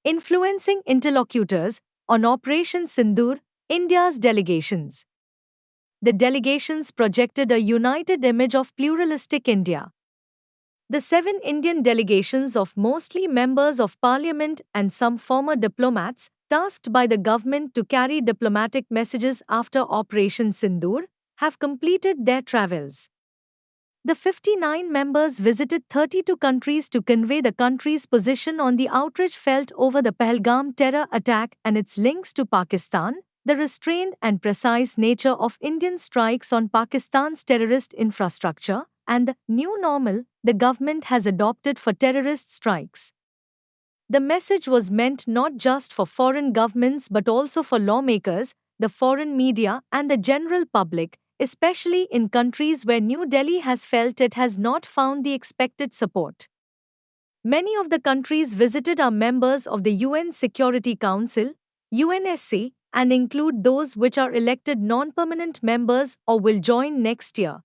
influencing interlocutors on Operation Sindoor, India's delegations. The delegations projected a united image of pluralistic India. The seven Indian delegations of mostly members of parliament and some former diplomats, tasked by the government to carry diplomatic messages after Operation Sindoor, have completed their travels. The 59 members visited 32 countries to convey the country's position on the outrage felt over the Pahalgam terror attack and its links to Pakistan, the restrained and precise nature of Indian strikes on Pakistan's terrorist infrastructure, and the new normal the government has adopted for terrorist strikes. The message was meant not just for foreign governments but also for lawmakers, the foreign media, and the general public, especially in countries where New Delhi has felt it has not found the expected support. Many of the countries visited are members of the UN Security Council, UNSC, and include those which are elected non permanent members or will join next year.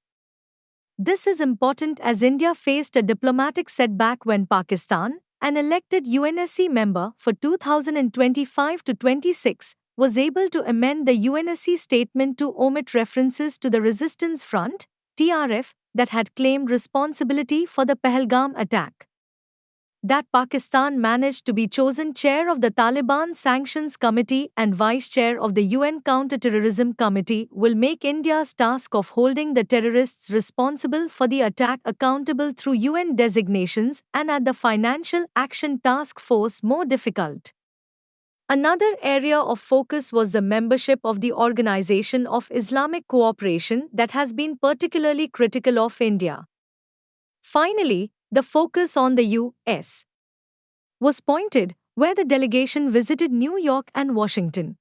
This is important as India faced a diplomatic setback when Pakistan, an elected UNSC member for 2025 to 26, was able to amend the UNSC statement to omit references to the Resistance Front (TRF) that had claimed responsibility for the Pahalgam attack. That Pakistan managed to be chosen chair of the Taliban Sanctions Committee and vice chair of the UN Counterterrorism Committee will make India's task of holding the terrorists responsible for the attack accountable through UN designations and at the Financial Action Task Force more difficult. Another area of focus was the membership of the Organization of Islamic Cooperation that has been particularly critical of India. Finally, the focus on the U.S. was pointed, where the delegation visited New York and Washington.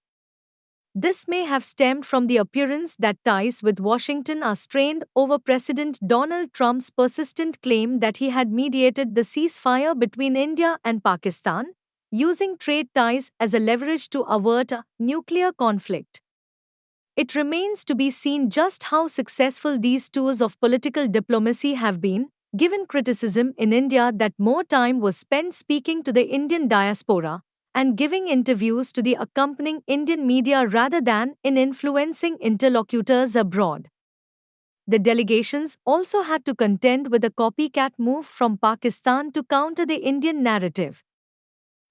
This may have stemmed from the appearance that ties with Washington are strained over President Donald Trump's persistent claim that he had mediated the ceasefire between India and Pakistan, using trade ties as a leverage to avert a nuclear conflict. It remains to be seen just how successful these tours of political diplomacy have been, given criticism in India that more time was spent speaking to the Indian diaspora and giving interviews to the accompanying Indian media rather than in influencing interlocutors abroad. The delegations also had to contend with a copycat move from Pakistan to counter the Indian narrative.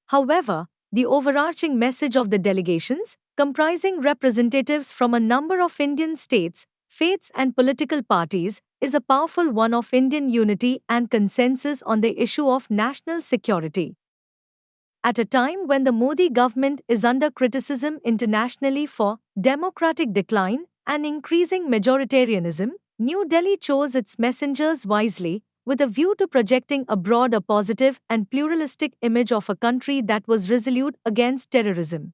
However, the overarching message of the delegations, comprising representatives from a number of Indian states, faiths, and political parties, is a powerful one of Indian unity and consensus on the issue of national security. At a time when the Modi government is under criticism internationally for democratic decline and increasing majoritarianism, New Delhi chose its messengers wisely, with a view to projecting abroad a positive and pluralistic image of a country that was resolute against terrorism.